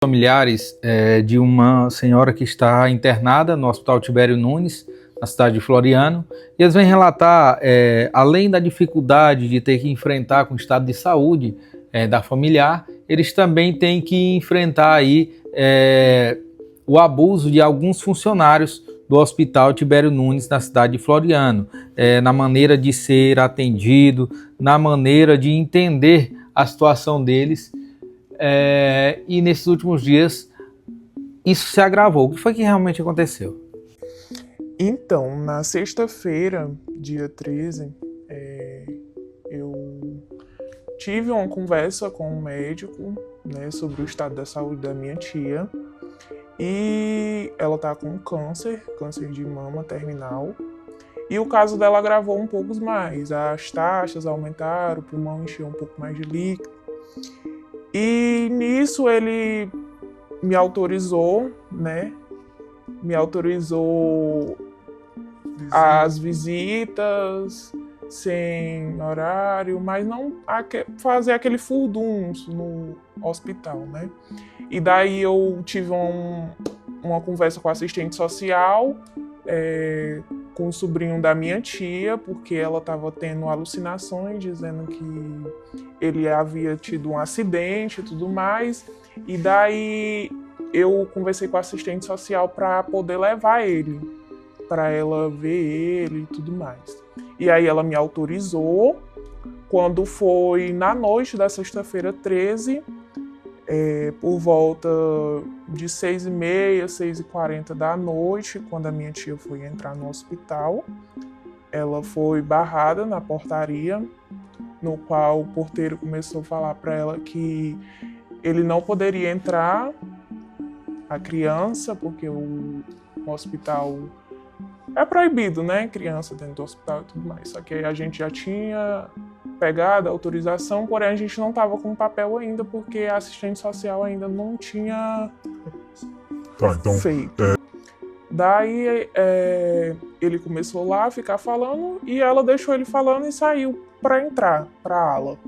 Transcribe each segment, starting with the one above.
Familiares de uma senhora que está internada no Hospital Tibério Nunes, na cidade de Floriano, e eles vêm relatar, além da dificuldade de ter que enfrentar com o estado de saúde da familiar, eles também têm que enfrentar aí o abuso de alguns funcionários do Hospital Tibério Nunes, na cidade de Floriano, na maneira de ser atendido, na maneira de entender a situação deles. E nesses últimos dias isso se agravou. O que foi que realmente aconteceu? Então, na sexta-feira, dia 13, eu tive uma conversa com um médico, né, sobre o estado da saúde da minha tia. E ela tá com câncer de mama terminal. E o caso dela agravou um pouco mais. As taxas aumentaram, o pulmão encheu um pouco mais de líquido. E nisso ele me autorizou, né? Me autorizou as visitas sem horário, mas não fazer aquele furdunço no hospital, né? E daí eu tive uma conversa com a assistente social, com o sobrinho da minha tia, porque ela estava tendo alucinações, dizendo que ele havia tido um acidente e tudo mais. E daí eu conversei com a assistente social para poder levar ele, para ela ver ele e tudo mais. E aí ela me autorizou. Quando foi na noite da sexta-feira 13, por volta de 6h30, 6h40 da noite, quando a minha tia foi entrar no hospital, ela foi barrada na portaria, no qual o porteiro começou a falar para ela que ele não poderia entrar, a criança, porque o hospital é proibido, né? Criança dentro do hospital e tudo mais. Só que a gente já tinha pegado a autorização, porém a gente não estava com papel ainda, porque a assistente social ainda não tinha feito. Daí ele começou lá a ficar falando e ela deixou ele falando e saiu para entrar para a ala.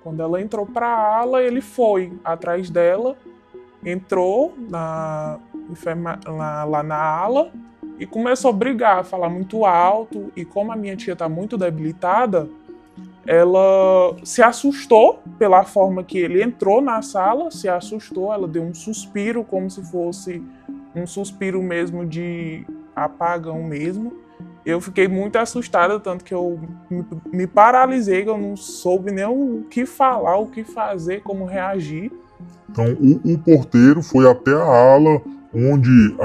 Quando ela entrou para a ala, ele foi atrás dela, entrou lá na ala e começou a brigar, a falar muito alto. E como a minha tia está muito debilitada, ela se assustou pela forma que ele entrou na sala, se assustou, ela deu um suspiro, como se fosse um suspiro mesmo de apagão mesmo. Eu fiquei muito assustada, tanto que eu me paralisei, eu não soube nem o que falar, o que fazer, como reagir. Então o porteiro foi até a ala onde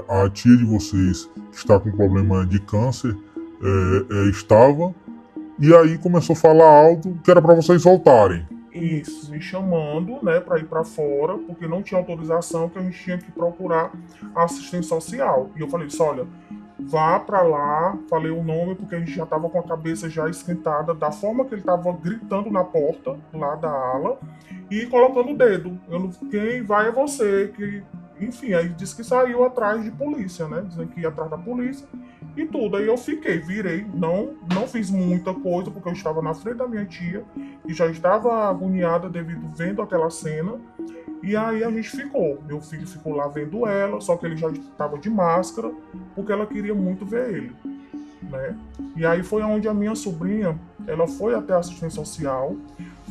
a tia de vocês, que está com problema de câncer, estava, e aí começou a falar alto que era para vocês voltarem. Isso, me chamando, né, para ir para fora, porque não tinha autorização, que a gente tinha que procurar a assistente social. E eu falei isso, olha, vá para lá, falei o nome, porque a gente já estava com a cabeça já esquentada, da forma que ele estava gritando na porta, lá da ala, e colocando o dedo. Quem vai é você, que... Enfim, aí disse que saiu atrás de polícia, né? Dizendo que ia atrás da polícia e tudo. Aí eu virei, não fiz muita coisa, porque eu estava na frente da minha tia e já estava agoniada devido vendo aquela cena. E aí a gente ficou. Meu filho ficou lá vendo ela, só que ele já estava de máscara, porque ela queria muito ver ele, né? E aí foi onde a minha sobrinha, ela foi até a assistência social,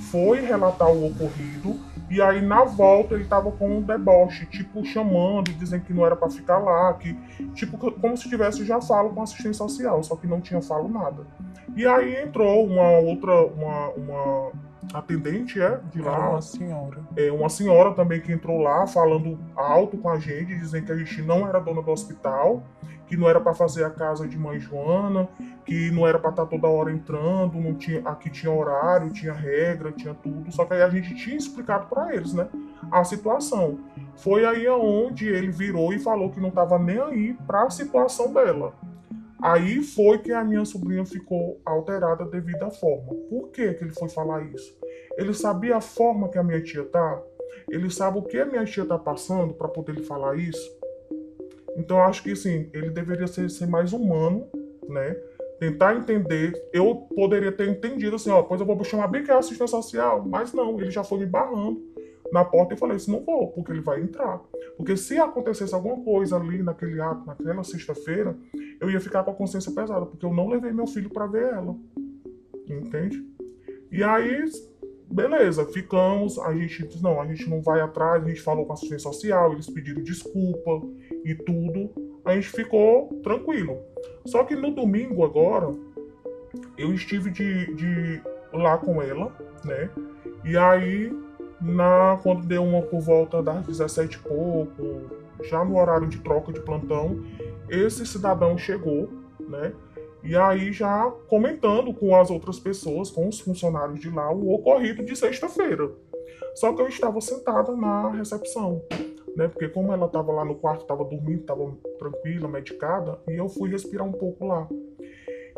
foi relatar o ocorrido. E aí, na volta, ele tava com um deboche, tipo, chamando, dizendo que não era pra ficar lá, que, tipo, como se tivesse já falo com assistência social, só que não tinha falo nada. E aí entrou uma atendente, de lá. Uma senhora. Uma senhora também que entrou lá, falando alto com a gente, dizendo que a gente não era dona do hospital, que não era para fazer a casa de mãe Joana, que não era para estar toda hora entrando, não tinha, aqui tinha horário, tinha regra, tinha tudo. Só que aí a gente tinha explicado para eles, né, a situação. Foi aí aonde ele virou e falou que não estava nem aí para a situação dela. Aí foi que a minha sobrinha ficou alterada devido à forma. Por que que ele foi falar isso? Ele sabia a forma que a minha tia tá? Ele sabe o que a minha tia tá passando para poder lhe falar isso? Então eu acho que assim, ele deveria ser mais humano, né? Tentar entender. Eu poderia ter entendido assim, ó, pois eu vou chamar bem que é assistência social, mas não, ele já foi me barrando, na porta e falei assim, não vou, porque ele vai entrar. Porque se acontecesse alguma coisa ali naquele ato, naquela sexta-feira, eu ia ficar com a consciência pesada, porque eu não levei meu filho para ver ela. Entende? E aí, beleza, ficamos, a gente disse, não, a gente não vai atrás, a gente falou com a assistência social, eles pediram desculpa e tudo, a gente ficou tranquilo. Só que no domingo agora, eu estive de lá com ela, né? E aí, quando deu uma por volta das 17 e pouco, já no horário de troca de plantão, esse cidadão chegou, né? E aí já comentando com as outras pessoas, com os funcionários de lá, o ocorrido de sexta-feira. Só que eu estava sentada na recepção, né? Porque como ela estava lá no quarto, estava dormindo, estava tranquila, medicada, e eu fui respirar um pouco lá.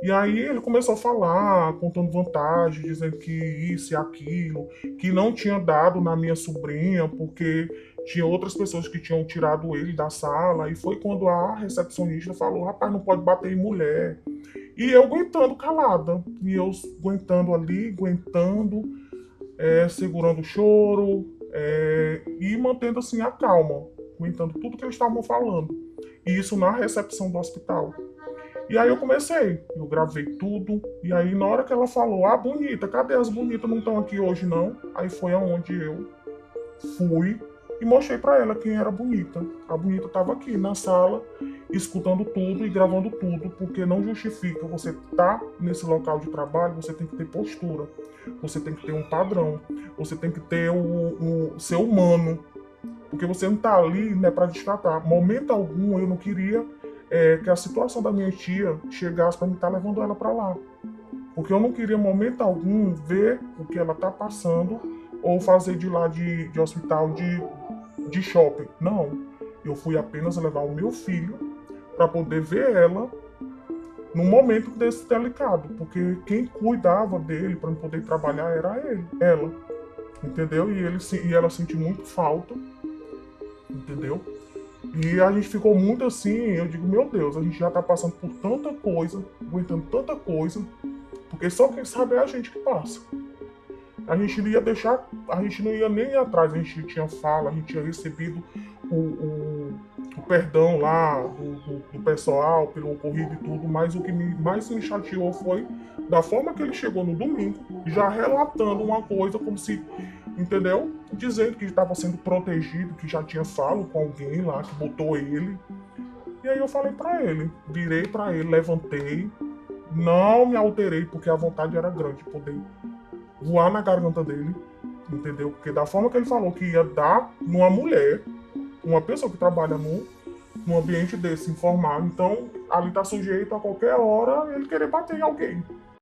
E aí ele começou a falar, contando vantagem, dizendo que isso e aquilo, que não tinha dado na minha sobrinha, porque tinha outras pessoas que tinham tirado ele da sala. E foi quando a recepcionista falou, rapaz, não pode bater em mulher. E eu aguentando calada. E eu aguentando ali, aguentando, segurando o choro, e mantendo assim a calma, aguentando tudo que eles estavam falando. E isso na recepção do hospital. E aí eu gravei tudo, e aí na hora que ela falou, ah, bonita, cadê as bonitas? Não estão aqui hoje não. Aí foi aonde eu fui e mostrei pra ela quem era a bonita. A bonita tava aqui na sala, escutando tudo e gravando tudo, porque não justifica você tá nesse local de trabalho, você tem que ter postura, você tem que ter um padrão, você tem que ter o ser humano, porque você não tá ali, né, pra destratar. Momento algum eu não queria que a situação da minha tia chegasse para me estar levando ela para lá. Porque eu não queria, momento algum, ver o que ela tá passando ou fazer de lá de hospital de shopping. Não. Eu fui apenas levar o meu filho para poder ver ela num momento desse delicado. Porque quem cuidava dele para poder trabalhar era ela. Entendeu? E ela sentiu muito falta. Entendeu? E a gente ficou muito assim, eu digo, meu Deus, a gente já tá passando por tanta coisa, aguentando tanta coisa, porque só quem sabe é a gente que passa. A gente não ia deixar, a gente não ia nem ir atrás, a gente tinha fala, a gente tinha recebido o perdão lá do pessoal pelo ocorrido e tudo, mas o que mais me chateou foi da forma que ele chegou no domingo, já relatando uma coisa como se, entendeu? Dizendo que estava sendo protegido, que já tinha falo com alguém lá, que botou ele. E aí eu falei pra ele, virei pra ele, levantei, não me alterei, porque a vontade era grande de poder voar na garganta dele, entendeu? Porque da forma que ele falou que ia dar numa mulher, uma pessoa que trabalha num ambiente desse informal, então ali tá sujeito a qualquer hora ele querer bater em alguém.